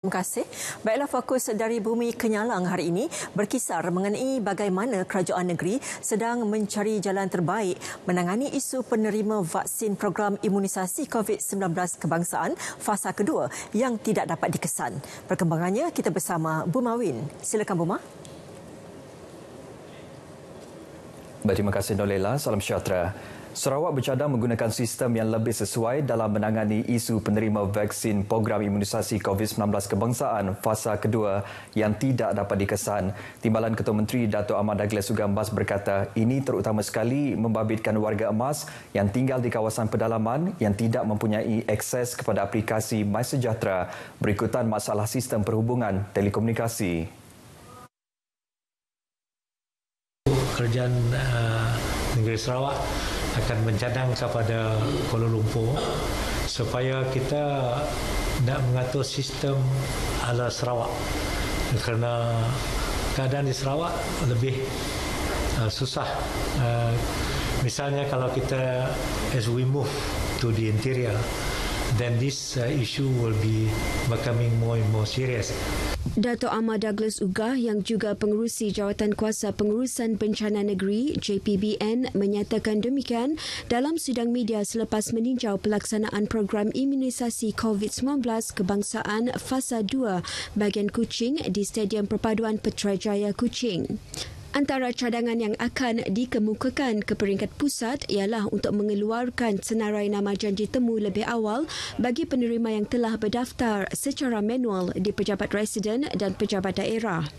Terima kasih. Baiklah, fokus dari Bumi ke Nyalang hari ini berkisar mengenai bagaimana kerajaan negeri sedang mencari jalan terbaik menangani isu penerima vaksin program imunisasi COVID-19 kebangsaan fasa kedua yang tidak dapat dikesan. Perkembangannya kita bersama Buma Win. Silakan Buma. Baik, terima kasih Nolela. Salam sejahtera. Sarawak bercadang menggunakan sistem yang lebih sesuai dalam menangani isu penerima vaksin program imunisasi COVID-19 kebangsaan fasa kedua yang tidak dapat dikesan. Timbalan Ketua Menteri Dato' Ahmad Douglas Ugambas berkata ini terutama sekali membabitkan warga emas yang tinggal di kawasan pedalaman yang tidak mempunyai akses kepada aplikasi MySejahtera berikutan masalah sistem perhubungan telekomunikasi. Kerajaan negeri Sarawak akan mencadang kepada Kuala Lumpur supaya kita nak mengatur sistem ala Sarawak, kerana keadaan di Sarawak lebih susah. Misalnya kalau kita as we move to the interior, then this issue will be becoming more and more serious. Dato' Ahmad Douglas Ugah yang juga pengerusi Jawatan Kuasa Pengurusan Bencana Negeri JPBN menyatakan demikian dalam sidang media selepas meninjau pelaksanaan program imunisasi COVID-19 kebangsaan fasa 2 bahagian Kuching di Stadium Perpaduan Putrajaya Kuching. Antara cadangan yang akan dikemukakan ke peringkat pusat ialah untuk mengeluarkan senarai nama janji temu lebih awal bagi penerima yang telah berdaftar secara manual di pejabat residen dan pejabat daerah.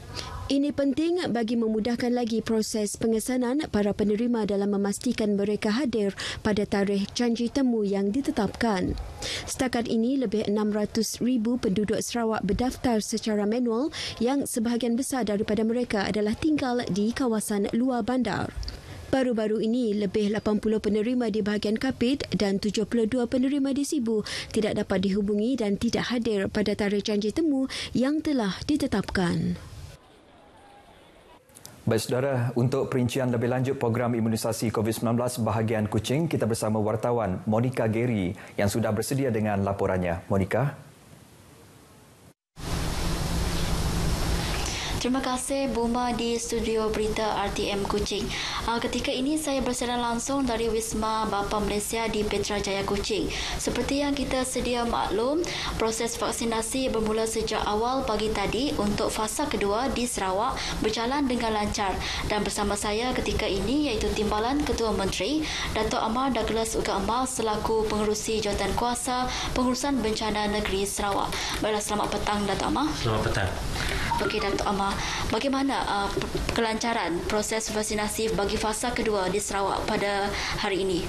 Ini penting bagi memudahkan lagi proses pengesanan para penerima dalam memastikan mereka hadir pada tarikh janji temu yang ditetapkan. Setakat ini, lebih 600,000 penduduk Sarawak berdaftar secara manual yang sebahagian besar daripada mereka adalah tinggal di kawasan luar bandar. Baru-baru ini, lebih 80 penerima di bahagian Kapit dan 72 penerima di Sibu tidak dapat dihubungi dan tidak hadir pada tarikh janji temu yang telah ditetapkan. Baik saudara, untuk perincian lebih lanjut program imunisasi COVID-19 bahagian Kuching, kita bersama wartawan Monica Geri yang sudah bersedia dengan laporannya. Monica. Terima kasih Buma di studio berita RTM Kuching. Ketika ini saya bersiaran langsung dari Wisma Bapa Malaysia di Putrajaya Kuching. Seperti yang kita sedia maklum, proses vaksinasi bermula sejak awal pagi tadi untuk fasa kedua di Sarawak berjalan dengan lancar. Dan bersama saya ketika ini iaitu Timbalan Ketua Menteri Dato' Ahmad Douglas Ugambas selaku pengerusi Jawatan Kuasa Pengurusan Bencana Negeri Sarawak. Baiklah, selamat petang Dato' Ahmad. Selamat petang. Okey Dato' Ahmad, bagaimana kelancaran proses vaksinasi bagi fasa kedua di Sarawak pada hari ini?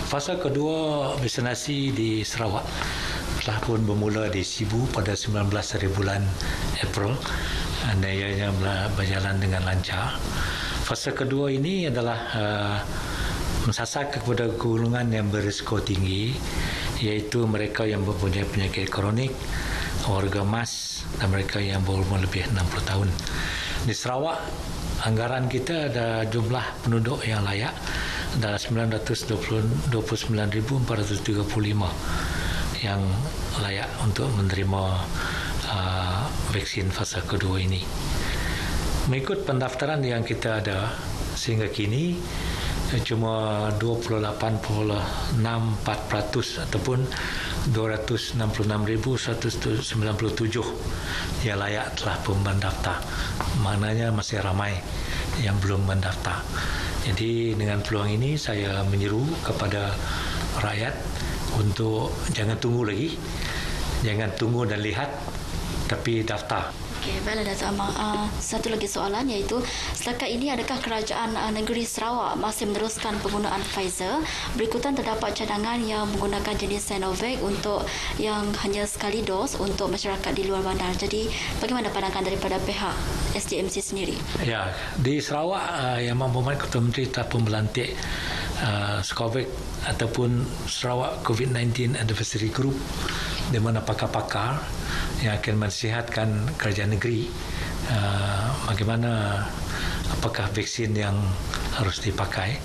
Fasa kedua vaksinasi di Sarawak telah pun bermula di Sibu pada 19 hari bulan April dan ianya berjalan dengan lancar. Fasa kedua ini adalah mensasar kepada golongan yang berisiko tinggi, iaitu mereka yang mempunyai penyakit kronik, warga emas dan mereka yang berumur lebih 60 tahun. Di Sarawak, anggaran kita ada jumlah penduduk yang layak adalah 929,435 yang layak untuk menerima vaksin fasa kedua ini. Mengikut pendaftaran yang kita ada sehingga kini, cuma 28.64% ataupun 266,197 yang layak telah pun mendaftar. Maknanya masih ramai yang belum mendaftar. Jadi dengan peluang ini saya menyeru kepada rakyat untuk jangan tunggu lagi. Jangan tunggu dan lihat, tapi daftar. Okey, baiklah Dato' Ahmad. Satu lagi soalan iaitu setakat ini adakah kerajaan negeri Sarawak masih meneruskan penggunaan Pfizer? Berikutan terdapat cadangan yang menggunakan jenis Sinovac untuk yang hanya sekali dos untuk masyarakat di luar bandar. Jadi bagaimana pandangan daripada pihak SDMC sendiri? Ya, di Sarawak Yang Berhormat Ketua Menteri telah pun melantik Scovac ataupun Sarawak COVID-19 Advisory Group di mana pakar-pakar yang akan menasihatkan kerajaan negeri bagaimana apakah vaksin yang harus dipakai.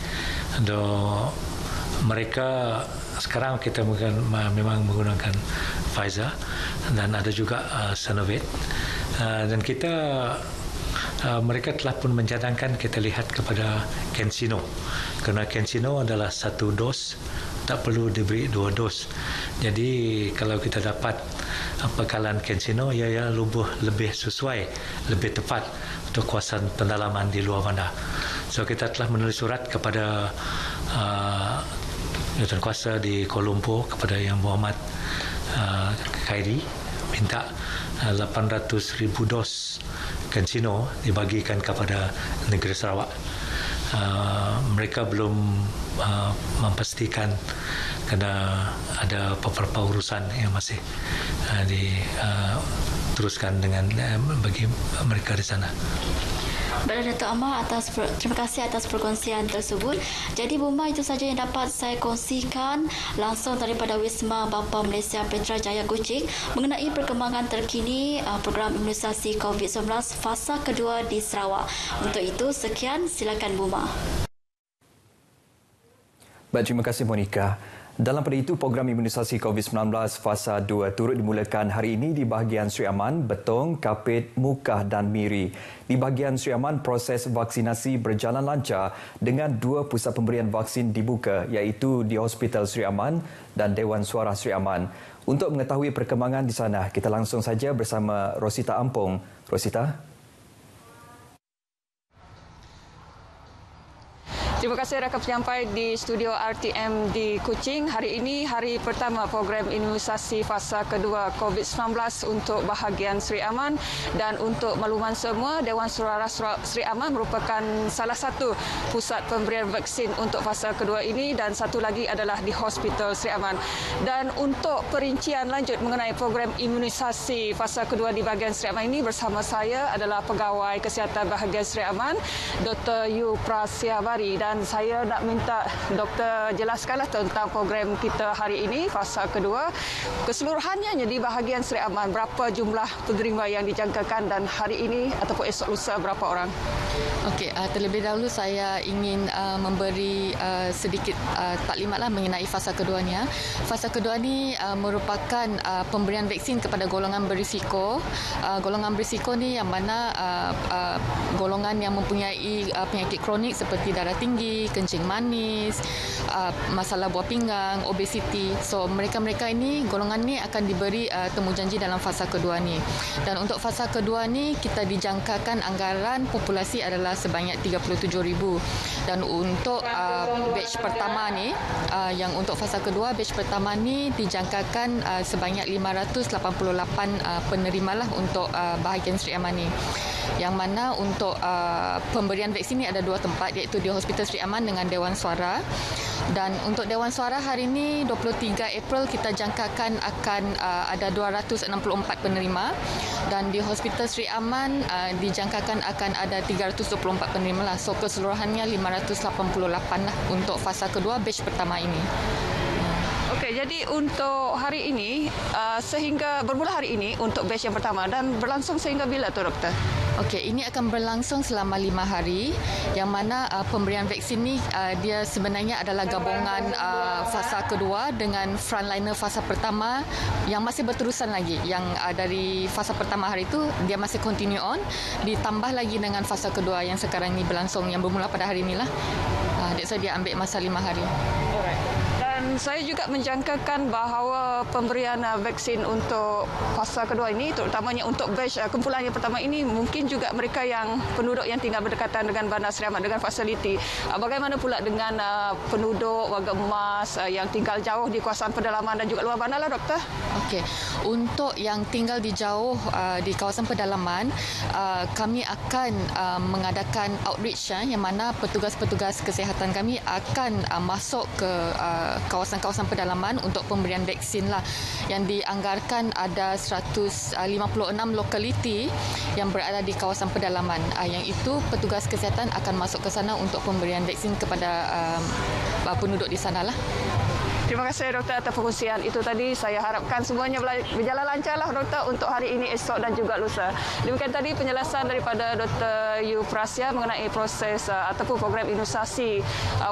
Dan mereka sekarang kita memang menggunakan Pfizer dan ada juga Sinovac. Dan kita mereka telah pun mencadangkan kita lihat kepada CanSino, kerana CanSino adalah 1 dos, tak perlu diberi 2 dos. Jadi kalau kita dapat bekalan CanSino, ia lebih sesuai, lebih tepat untuk kawasan pendalaman di luar bandar. So kita telah menulis surat kepada Jawatankuasa di Kuala Lumpur, kepada Yang Berhormat Khairi, minta 800,000 dos CanSino dibagikan kepada negeri Sarawak. Mereka belum memastikan kerana ada beberapa urusan yang masih diteruskan dengan bagi mereka di sana. Baiklah Dato' Amar, terima kasih atas perkongsian tersebut. Jadi Buma, itu saja yang dapat saya kongsikan langsung daripada Wisma Bapa Malaysia Petra Jaya Kuching mengenai perkembangan terkini program imunisasi COVID-19 fasa kedua di Sarawak. Untuk itu, sekian, silakan Buma. Baik, terima kasih Monika. Dalam pada itu, program imunisasi COVID-19 fasa 2 turut dimulakan hari ini di bahagian Sri Aman, Betong, Kapit, Mukah dan Miri. Di bahagian Sri Aman, proses vaksinasi berjalan lancar dengan 2 pusat pemberian vaksin dibuka, iaitu di Hospital Sri Aman dan Dewan Suara Sri Aman. Untuk mengetahui perkembangan di sana, kita langsung saja bersama Rosita Ampong. Rosita? Terima kasih rakan penyampai di studio RTM di Kuching. Hari ini hari pertama program imunisasi fasa kedua COVID-19 untuk bahagian Sri Aman, dan untuk makluman semua, Dewan Suara Sri Aman merupakan salah satu pusat pemberian vaksin untuk fasa kedua ini, dan satu lagi adalah di Hospital Sri Aman. Dan untuk perincian lanjut mengenai program imunisasi fasa kedua di bahagian Sri Aman ini, bersama saya adalah Pegawai Kesihatan bahagian Sri Aman, Dr. Yu Prasyabari. Dan saya nak minta doktor jelaskanlah tentang program kita hari ini, fasa kedua. Keseluruhannya di bahagian Sri Aman, berapa jumlah penerima yang dijangkakan, dan hari ini ataupun esok lusa berapa orang? Okey, terlebih dahulu saya ingin memberi sedikit taklimatlah mengenai fasa keduanya. Fasa kedua ni merupakan pemberian vaksin kepada golongan berisiko. Golongan berisiko ni yang mana golongan yang mempunyai penyakit kronik seperti darah tinggi, kencing manis, masalah buah pinggang, obesiti. So mereka-mereka ini, golongan ni akan diberi temujanji dalam fasa kedua ni. Dan untuk fasa kedua ni kita dijangkakan anggaran populasi adalah sebanyak 37,000. Dan untuk batch pertama ni, yang untuk fasa kedua, batch pertama ni dijangkakan sebanyak 588 penerimalah untuk bahagian Sri Aman ni. Yang mana untuk pemberian vaksin ni ada 2 tempat, iaitu di Hospital Sri Aman dengan Dewan Suara. Dan untuk Dewan Suara hari ini 23 April kita jangkakan akan ada 264 penerima, dan di Hospital Sri Aman dijangkakan akan ada 324 penerima lah. So keseluruhannya 588 lah untuk fasa kedua batch pertama ini. Okey, jadi untuk hari ini sehingga bermula hari ini untuk batch yang pertama, dan berlangsung sehingga bila tu doktor? Okey, ini akan berlangsung selama 5 hari, yang mana pemberian vaksin ni dia sebenarnya adalah gabungan fasa kedua dengan frontliner fasa pertama yang masih berterusan lagi. Yang dari fasa pertama hari itu dia masih continue on, ditambah lagi dengan fasa kedua yang sekarang ni berlangsung, yang bermula pada hari inilah. That's why dia ambil masa 5 hari. Alright. Dan saya juga menjangkakan bahawa pemberian vaksin untuk fasa kedua ini, terutamanya untuk batch kumpulan yang pertama ini, mungkin juga mereka yang penduduk yang tinggal berdekatan dengan Bandar Sri Aman, dengan fasiliti. Bagaimana pula dengan penduduk warga emas yang tinggal jauh di kawasan pedalaman dan juga luar bandar lah doktor? Okey, untuk yang tinggal di jauh di kawasan pedalaman, kami akan mengadakan outreach, yang mana petugas-petugas kesihatan kami akan masuk ke kawasan-kawasan pedalaman untuk pemberian vaksin lah, yang dianggarkan ada 156 lokaliti yang berada di kawasan pedalaman. Yang itu petugas kesihatan akan masuk ke sana untuk pemberian vaksin kepada penduduk di sana lah. Terima kasih Doktor atas perkongsian itu tadi. Saya harapkan semuanya berjalan lancarlah Doktor untuk hari ini, esok dan juga lusa. Demikian tadi penjelasan daripada Dr. Yu Prasya mengenai proses ataupun program imunisasi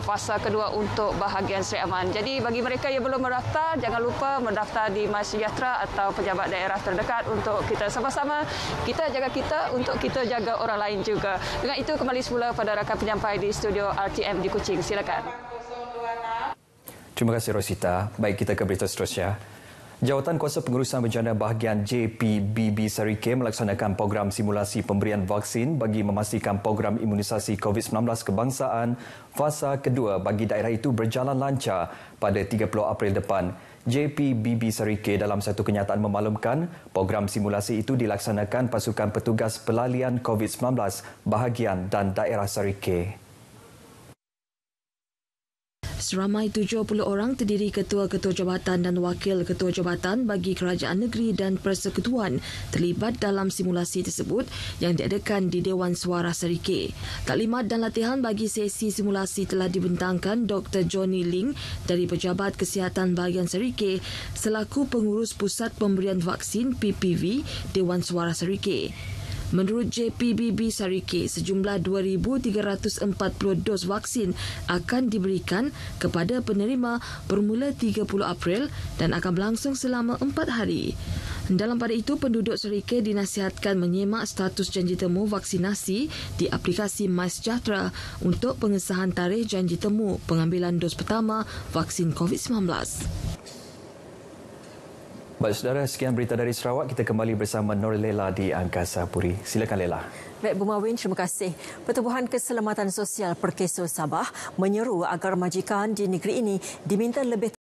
fasa kedua untuk bahagian Seri Aman. Jadi bagi mereka yang belum mendaftar, jangan lupa mendaftar di MySejahtera atau pejabat daerah terdekat untuk kita sama-sama kita jaga kita untuk kita jaga orang lain juga. Dengan itu kembali semula pada rakan penyampai di studio RTM di Kuching. Silakan. Terima kasih Rosita. Baik, kita ke berita seterusnya. Jawatan Kuasa Pengurusan Bencana Bahagian JPBB Sarike melaksanakan program simulasi pemberian vaksin bagi memastikan program imunisasi COVID-19 kebangsaan fasa kedua bagi daerah itu berjalan lancar pada 30 April depan. JPBB Sarike dalam satu kenyataan memaklumkan program simulasi itu dilaksanakan pasukan petugas pelalian COVID-19 bahagian dan daerah Sarike. Seramai 70 orang terdiri ketua-ketua jabatan dan wakil ketua jabatan bagi kerajaan negeri dan persekutuan terlibat dalam simulasi tersebut yang diadakan di Dewan Suara Sarike. Taklimat dan latihan bagi sesi simulasi telah dibentangkan Dr. Johnny Ling dari Pejabat Kesihatan Bahagian Sarike selaku pengurus Pusat Pemberian Vaksin PPV Dewan Suara Sarike. Menurut JPBB Sarike, sejumlah 2,340 dos vaksin akan diberikan kepada penerima bermula 30 April dan akan berlangsung selama 4 hari. Dalam pada itu, penduduk Sarike dinasihatkan menyemak status janji temu vaksinasi di aplikasi MySejahtera untuk pengesahan tarikh janji temu pengambilan dos pertama vaksin COVID-19. Baik saudara, sekian berita dari Sarawak. Kita kembali bersama Nur Lela di Angkasa Puri. Silakan Lela. Baik, Bu Mawin, terima kasih. Pertubuhan Keselamatan Sosial Perkeso Sabah menyeru agar majikan di negeri ini diminta lebih